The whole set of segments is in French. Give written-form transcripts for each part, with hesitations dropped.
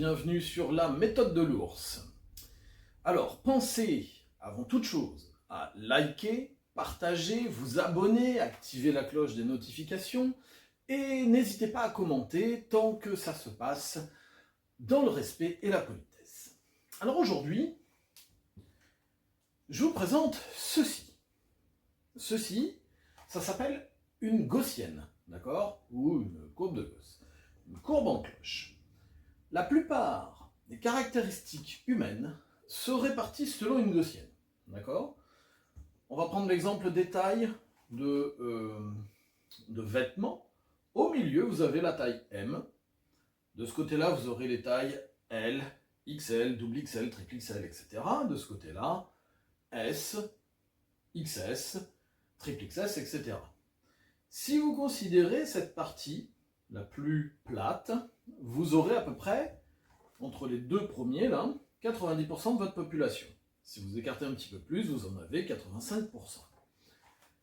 bienvenue sur la méthode de l'ours. Alors, pensez avant toute chose à liker, partager, vous abonner, activer la cloche des notifications et n'hésitez pas à commenter tant que ça se passe dans le respect et la politesse. Alors aujourd'hui, je vous présente ceci. Ceci, ça s'appelle une gaussienne, d'accord? Ou une courbe de Gauss. Une courbe en cloche. La plupart des caractéristiques humaines se répartissent selon une gaussienne, d'accord? On va prendre l'exemple des tailles de vêtements. Au milieu, vous avez la taille M. De ce côté-là, vous aurez les tailles L, XL, XXL, XXL, etc. De ce côté-là, S, XS, XXS, etc. Si vous considérez cette partie la plus plate, vous aurez à peu près, entre les deux premiers, là, 90% de votre population. Si vous écartez un petit peu plus, vous en avez 85%.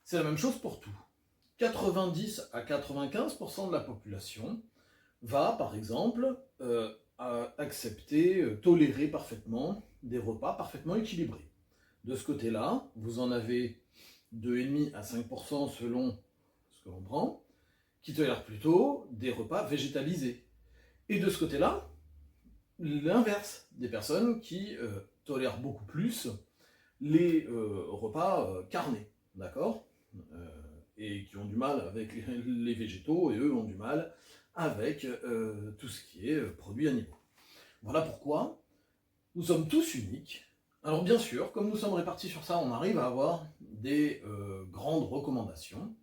C'est la même chose pour tout. 90 à 95% de la population va, par exemple, accepter, tolérer parfaitement des repas parfaitement équilibrés. De ce côté-là, vous en avez 2,5 à 5% selon ce que l'on prend, qui tolèrent plutôt des repas végétalisés. Et de ce côté-là, l'inverse, des personnes qui tolèrent beaucoup plus les repas carnés, d'accord, et qui ont du mal avec les végétaux, et eux ont du mal avec tout ce qui est produits animaux. Voilà pourquoi nous sommes tous uniques. Alors bien sûr, comme nous sommes répartis sur ça, on arrive à avoir des grandes recommandations,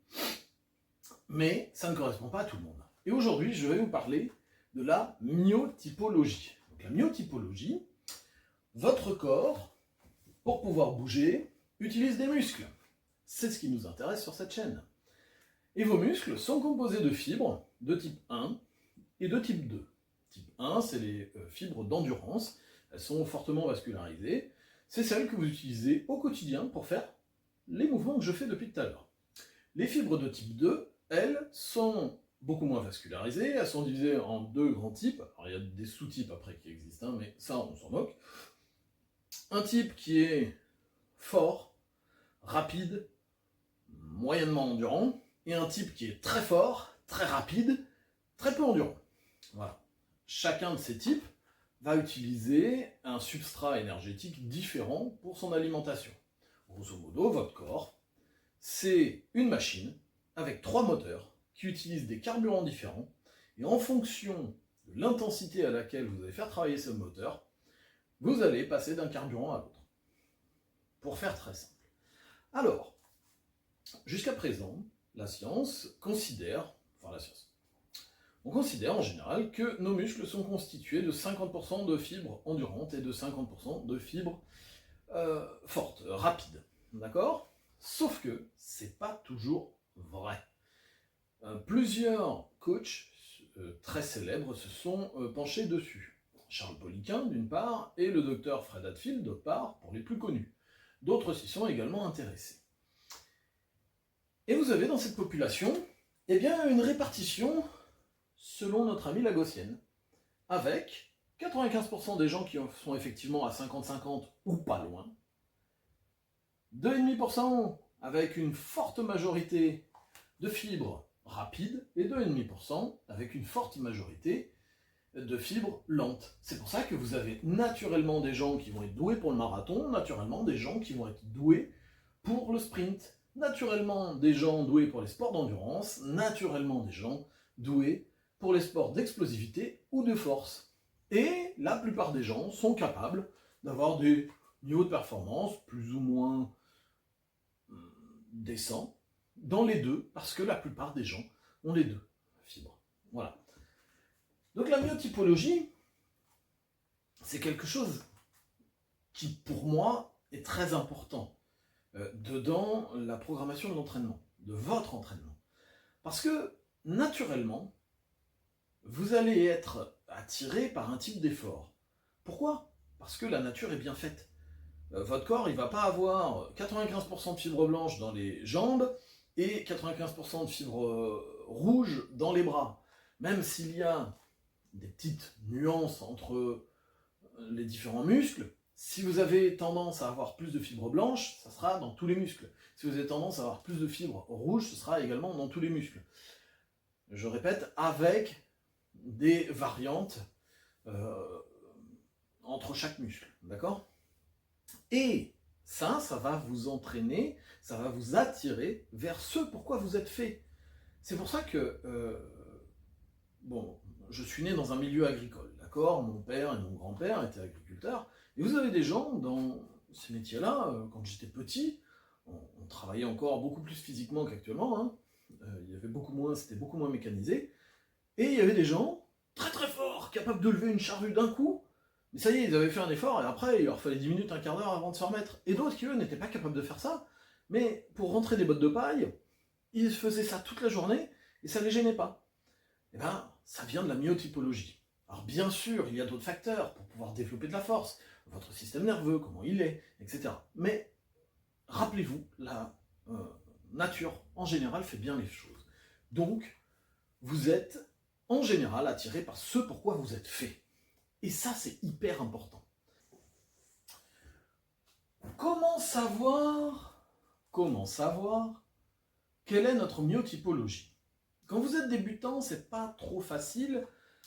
mais ça ne correspond pas à tout le monde. Et aujourd'hui, je vais vous parler de la myotypologie. Donc, la myotypologie, votre corps, pour pouvoir bouger, utilise des muscles. C'est ce qui nous intéresse sur cette chaîne. Et vos muscles sont composés de fibres de type 1 et de type 2. Type 1, c'est les fibres d'endurance. Elles sont fortement vascularisées. C'est celles que vous utilisez au quotidien pour faire les mouvements que je fais depuis tout à l'heure. Les fibres de type 2, elles, sont beaucoup moins vascularisées. Elles sont divisées en deux grands types. Alors, il y a des sous-types après qui existent, mais ça, on s'en moque. Un type qui est fort, rapide, moyennement endurant, et un type qui est très fort, très rapide, très peu endurant. Voilà. Chacun de ces types va utiliser un substrat énergétique différent pour son alimentation. Grosso modo, votre corps, c'est une machine avec 3 moteurs qui utilisent des carburants différents, et en fonction de l'intensité à laquelle vous allez faire travailler ce moteur, vous allez passer d'un carburant à l'autre. Pour faire très simple. Alors, jusqu'à présent, la science considère, on considère en général que nos muscles sont constitués de 50% de fibres endurantes et de 50% de fibres fortes, rapides. D'accord ? Sauf que c'est pas toujours vrai. Plusieurs coachs très célèbres se sont penchés dessus. Charles Poliquin, d'une part, et le docteur Fred Hadfield, d'autre part, pour les plus connus. D'autres s'y sont également intéressés. Et vous avez dans cette population, eh bien, une répartition selon notre ami la gaussienne, avec 95% des gens qui sont effectivement à 50-50 ou pas loin, 2,5% avec une forte majorité de fibres rapides, et 2,5% avec une forte majorité de fibres lentes. C'est pour ça que vous avez naturellement des gens qui vont être doués pour le marathon, naturellement des gens qui vont être doués pour le sprint, naturellement des gens doués pour les sports d'endurance, naturellement des gens doués pour les sports d'explosivité ou de force. Et la plupart des gens sont capables d'avoir des niveaux de performance plus ou moins décents dans les deux, parce que la plupart des gens ont les deux fibres. Voilà. Donc la myotypologie, c'est quelque chose qui, pour moi, est très important dans la programmation de l'entraînement, de votre entraînement. Parce que, naturellement, vous allez être attiré par un type d'effort. Pourquoi ? Parce que la nature est bien faite. Votre corps, il ne va pas avoir 95% de fibres blanches dans les jambes et 95% de fibres rouges dans les bras. Même s'il y a des petites nuances entre les différents muscles. Si vous avez tendance à avoir plus de fibres blanches, ça sera dans tous les muscles. Si vous avez tendance à avoir plus de fibres rouges, ce sera également dans tous les muscles. Je répète, avec des variantes entre chaque muscle, d'accord? Et ça va vous entraîner, ça va vous attirer vers ce pourquoi vous êtes fait. C'est pour ça que, bon, je suis né dans un milieu agricole, d'accord? Mon père et mon grand-père étaient agriculteurs, et vous avez des gens dans ces métiers-là, quand j'étais petit, on travaillait encore beaucoup plus physiquement qu'actuellement, hein. Il y avait c'était beaucoup moins mécanisé, et il y avait des gens très très forts, capables de lever une charrue d'un coup, mais ça y est, ils avaient fait un effort, et après, il leur fallait 10 minutes, un quart d'heure avant de se remettre. Et d'autres qui, eux, n'étaient pas capables de faire ça, mais pour rentrer des bottes de paille, ils faisaient ça toute la journée, et ça ne les gênait pas. Eh bien, ça vient de la myotypologie. Alors bien sûr, il y a d'autres facteurs pour pouvoir développer de la force, votre système nerveux, comment il est, etc. Mais rappelez-vous, la nature, en général, fait bien les choses. Donc, vous êtes, en général, attiré par ce pourquoi vous êtes fait. Et ça, c'est hyper important. Comment savoir quelle est notre myotypologie? Quand vous êtes débutant, c'est pas trop facile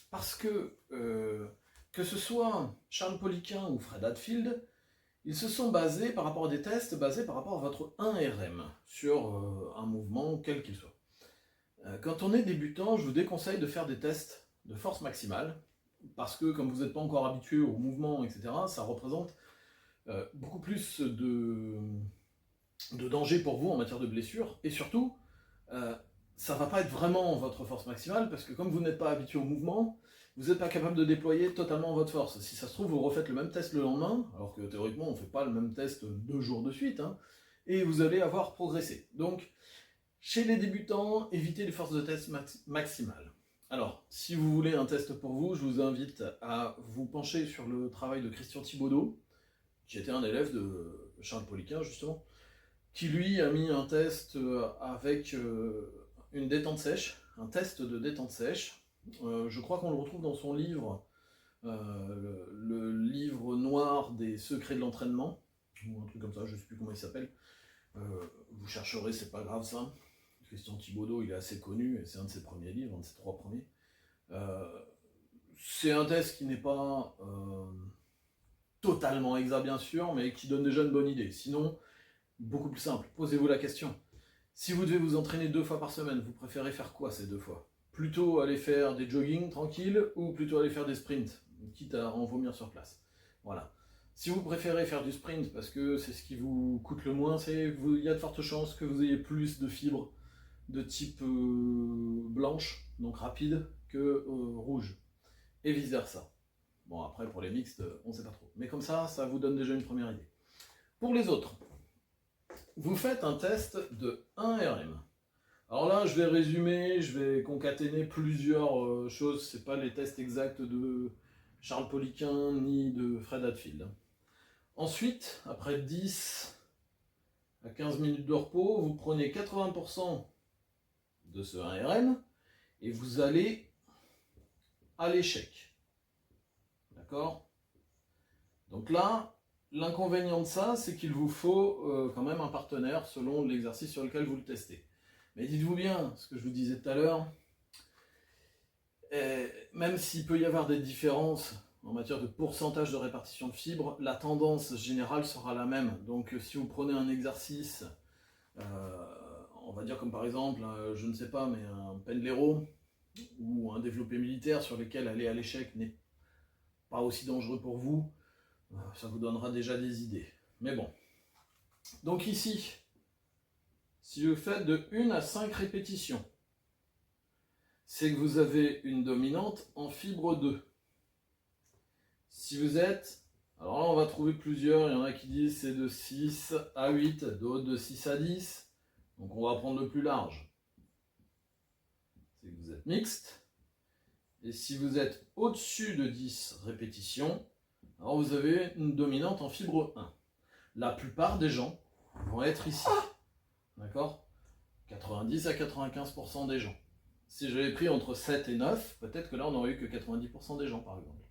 parce que ce soit Charles Poliquin ou Fred Hadfield, ils se sont basés par rapport à des tests, basés par rapport à votre 1RM sur un mouvement quel qu'il soit. Quand on est débutant, je vous déconseille de faire des tests de force maximale parce que comme vous n'êtes pas encore habitué au mouvement, etc., ça représente beaucoup plus de danger pour vous en matière de blessure et surtout ça va pas être vraiment votre force maximale, parce que comme vous n'êtes pas habitué au mouvement, vous n'êtes pas capable de déployer totalement votre force. Si ça se trouve, vous refaites le même test le lendemain, alors que théoriquement, on ne fait pas le même test 2 jours de suite, hein, et vous allez avoir progressé. Donc, chez les débutants, évitez les forces de test maximales. Alors, si vous voulez un test pour vous, je vous invite à vous pencher sur le travail de Christian Thibaudeau, qui était un élève de Charles Poliquin, justement, qui lui a mis un test avec une détente sèche, un test de détente sèche. Je crois qu'on le retrouve dans son livre, le livre noir des secrets de l'entraînement, ou un truc comme ça, je ne sais plus comment il s'appelle. Vous chercherez, c'est pas grave ça. Christian Thibaudeau, il est assez connu, et c'est un de ses premiers livres, un de ses 3 premiers. C'est un test qui n'est pas totalement exact, bien sûr, mais qui donne déjà une bonne idée. Sinon, beaucoup plus simple, posez-vous la question. Si vous devez vous entraîner 2 fois par semaine, vous préférez faire quoi ces 2 fois? Plutôt aller faire des jogging tranquilles ou plutôt aller faire des sprints, quitte à en vomir sur place? Voilà. Si vous préférez faire du sprint parce que c'est ce qui vous coûte le moins, il y a de fortes chances que vous ayez plus de fibres de type blanche, donc rapide, que rouge. Et vice versa. Bon, après pour les mixtes, on ne sait pas trop. Mais comme ça vous donne déjà une première idée. Pour les autres, vous faites un test de 1RM. Alors là, je vais résumer, je vais concaténer plusieurs choses. Ce n'est pas les tests exacts de Charles Poliquin ni de Fred Hadfield. Ensuite, après 10 à 15 minutes de repos, vous prenez 80% de ce 1RM et vous allez à l'échec. D'accord? Donc là, l'inconvénient de ça, c'est qu'il vous faut quand même un partenaire selon l'exercice sur lequel vous le testez. Mais dites-vous bien, ce que je vous disais tout à l'heure, même s'il peut y avoir des différences en matière de pourcentage de répartition de fibres, la tendance générale sera la même. Donc si vous prenez un exercice, on va dire comme par exemple, je ne sais pas, mais un pendlero ou un développé militaire sur lequel aller à l'échec n'est pas aussi dangereux pour vous, ça vous donnera déjà des idées. Mais bon. Donc ici, si vous faites de 1 à 5 répétitions, c'est que vous avez une dominante en fibre 2. Si vous êtes, alors là on va trouver plusieurs, il y en a qui disent c'est de 6 à 8, d'autres de 6 à 10, donc on va prendre le plus large. C'est que vous êtes mixte, et si vous êtes au-dessus de 10 répétitions, alors vous avez une dominante en fibre 1. La plupart des gens vont être ici, d'accord? 90 à 95% des gens. Si j'avais pris entre 7 et 9, peut-être que là on n'aurait eu que 90% des gens par exemple.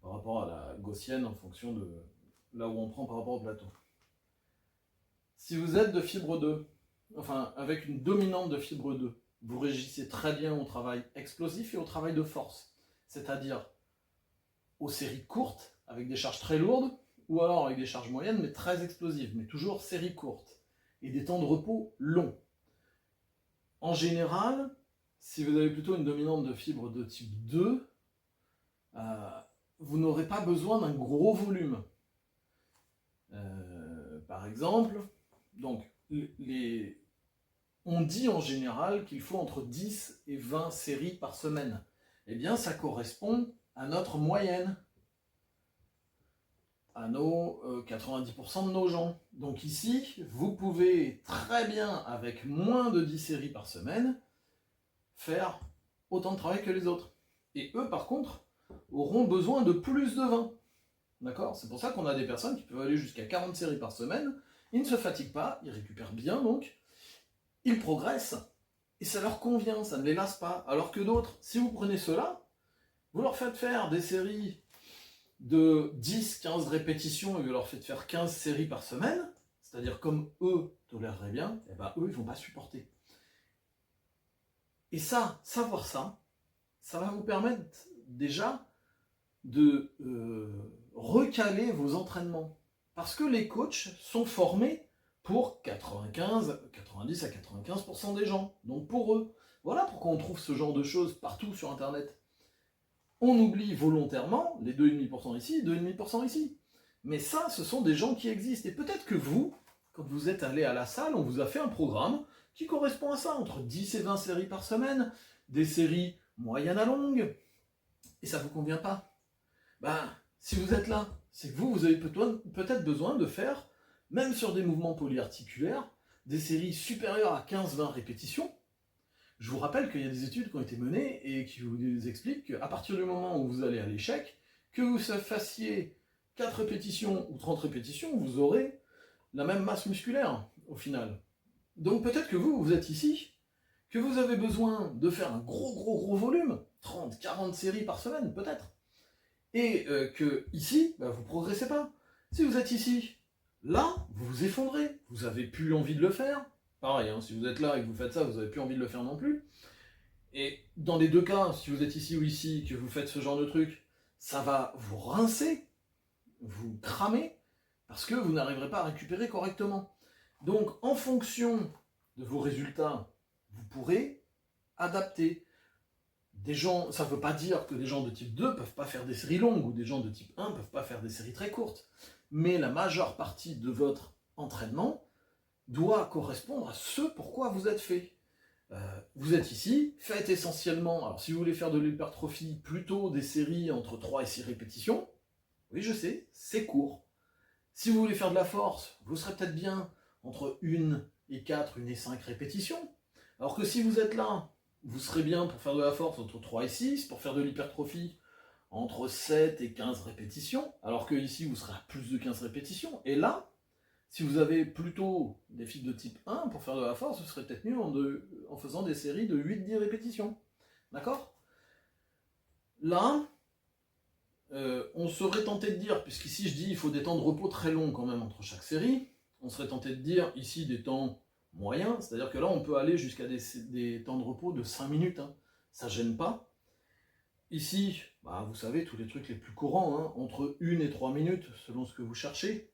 Par rapport à la gaussienne en fonction de là où on prend par rapport au plateau. Si vous êtes de fibre 2, enfin avec une dominante de fibre 2, vous régissez très bien au travail explosif et au travail de force. C'est-à-dire aux séries courtes, avec des charges très lourdes, ou alors avec des charges moyennes, mais très explosives, mais toujours séries courtes, et des temps de repos longs. En général, si vous avez plutôt une dominante de fibre de type 2, vous n'aurez pas besoin d'un gros volume. Par exemple, donc, on dit en général qu'il faut entre 10 et 20 séries par semaine. Eh bien, ça correspond à notre moyenne, à nos 90% de nos gens. Donc ici, vous pouvez très bien, avec moins de 10 séries par semaine, faire autant de travail que les autres. Et eux, par contre, auront besoin de plus de 20. D'accord? C'est pour ça qu'on a des personnes qui peuvent aller jusqu'à 40 séries par semaine. Ils ne se fatiguent pas, ils récupèrent bien donc, ils progressent, et ça leur convient, ça ne les lasse pas. Alors que d'autres, si vous prenez ceux-là, vous leur faites faire des séries de 10-15 répétitions et vous leur faites faire 15 séries par semaine, c'est-à-dire comme eux toléreraient bien, et ben eux, ils ne vont pas supporter. Et ça, savoir ça, ça va vous permettre déjà de recaler vos entraînements. Parce que les coachs sont formés pour 90 à 95% des gens. Donc pour eux. Voilà pourquoi on trouve ce genre de choses partout sur Internet. On oublie volontairement les 2,5% ici, 2,5% ici. Mais ça, ce sont des gens qui existent. Et peut-être que vous, quand vous êtes allé à la salle, on vous a fait un programme qui correspond à ça, entre 10 et 20 séries par semaine, des séries moyennes à longues, et ça ne vous convient pas. Ben, si vous êtes là, c'est que vous avez peut-être besoin de faire, même sur des mouvements polyarticulaires, des séries supérieures à 15-20 répétitions. Je vous rappelle qu'il y a des études qui ont été menées et qui vous expliquent qu'à partir du moment où vous allez à l'échec, que vous fassiez 4 répétitions ou 30 répétitions, vous aurez la même masse musculaire au final. Donc peut-être que vous êtes ici, que vous avez besoin de faire un gros volume, 30-40 séries par semaine peut-être, et que ici, bah, vous ne progressez pas. Si vous êtes ici, là, vous vous effondrez, vous n'avez plus envie de le faire. Pareil, hein, si vous êtes là et que vous faites ça, vous n'avez plus envie de le faire non plus. Et dans les deux cas, si vous êtes ici ou ici, que vous faites ce genre de truc, ça va vous rincer, vous cramer, parce que vous n'arriverez pas à récupérer correctement. Donc, en fonction de vos résultats, vous pourrez adapter. Des gens, ça ne veut pas dire que des gens de type 2 ne peuvent pas faire des séries longues, ou des gens de type 1 ne peuvent pas faire des séries très courtes. Mais la majeure partie de votre entraînement doit correspondre à ce pourquoi vous êtes fait. Vous êtes ici, faites essentiellement, alors si vous voulez faire de l'hypertrophie, plutôt des séries entre 3 et 6 répétitions. Oui, je sais, c'est court. Si vous voulez faire de la force, vous serez peut-être bien entre 1 et 4, 1 et 5 répétitions. Alors que si vous êtes là, vous serez bien pour faire de la force entre 3 et 6, pour faire de l'hypertrophie entre 7 et 15 répétitions, alors que ici vous serez à plus de 15 répétitions. Et là, si vous avez plutôt des fibres de type 1 pour faire de la force, vous serez peut-être mieux en faisant des séries de 8-10 répétitions. D'accord? Là, on serait tenté de dire, puisqu'ici je dis il faut des temps de repos très longs quand même entre chaque série, on serait tenté de dire ici des temps moyens, c'est-à-dire que là on peut aller jusqu'à des temps de repos de 5 minutes, hein. Ça gêne pas. Ici, bah, vous savez, tous les trucs les plus courants, hein, entre 1 et 3 minutes, selon ce que vous cherchez.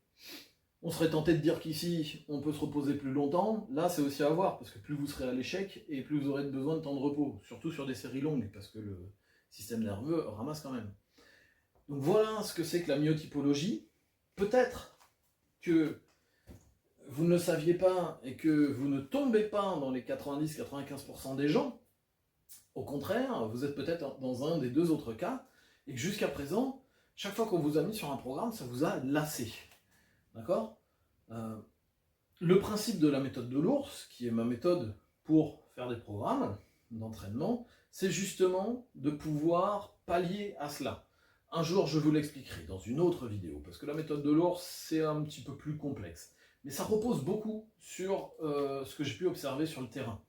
On serait tenté de dire qu'ici, on peut se reposer plus longtemps. Là, c'est aussi à voir, parce que plus vous serez à l'échec, et plus vous aurez besoin de temps de repos, surtout sur des séries longues, parce que le système nerveux ramasse quand même. Donc voilà ce que c'est que la myotypologie. Peut-être que vous ne le saviez pas, et que vous ne tombez pas dans les 90-95% des gens. Au contraire, vous êtes peut-être dans un des deux autres cas, et que jusqu'à présent, chaque fois qu'on vous a mis sur un programme, ça vous a lassé. D'accord? Le principe de la méthode de l'ours, qui est ma méthode pour faire des programmes d'entraînement, c'est justement de pouvoir pallier à cela. Un jour, je vous l'expliquerai dans une autre vidéo, parce que la méthode de l'ours, c'est un petit peu plus complexe. Mais ça repose beaucoup sur ce que j'ai pu observer sur le terrain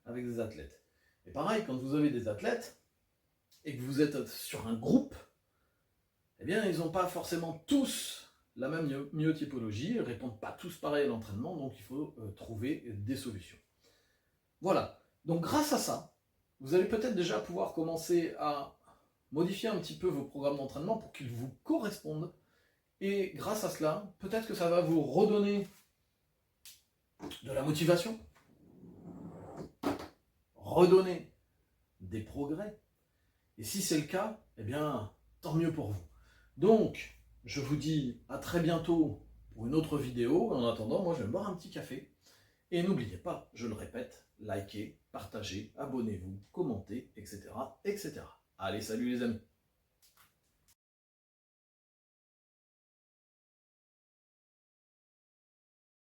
avec des athlètes. Et pareil, quand vous avez des athlètes et que vous êtes sur un groupe, eh bien, ils n'ont pas forcément tous la même myotypologie, ils ne répondent pas tous pareil à l'entraînement, donc il faut trouver des solutions. Voilà, donc grâce à ça, vous allez peut-être déjà pouvoir commencer à modifier un petit peu vos programmes d'entraînement pour qu'ils vous correspondent. Et grâce à cela, peut-être que ça va vous redonner de la motivation, redonner des progrès. Et si c'est le cas, eh bien, tant mieux pour vous. Donc, je vous dis à très bientôt pour une autre vidéo. En attendant, moi, je vais me boire un petit café. Et n'oubliez pas, je le répète, likez, partagez, abonnez-vous, commentez, etc., etc. Allez, salut les amis!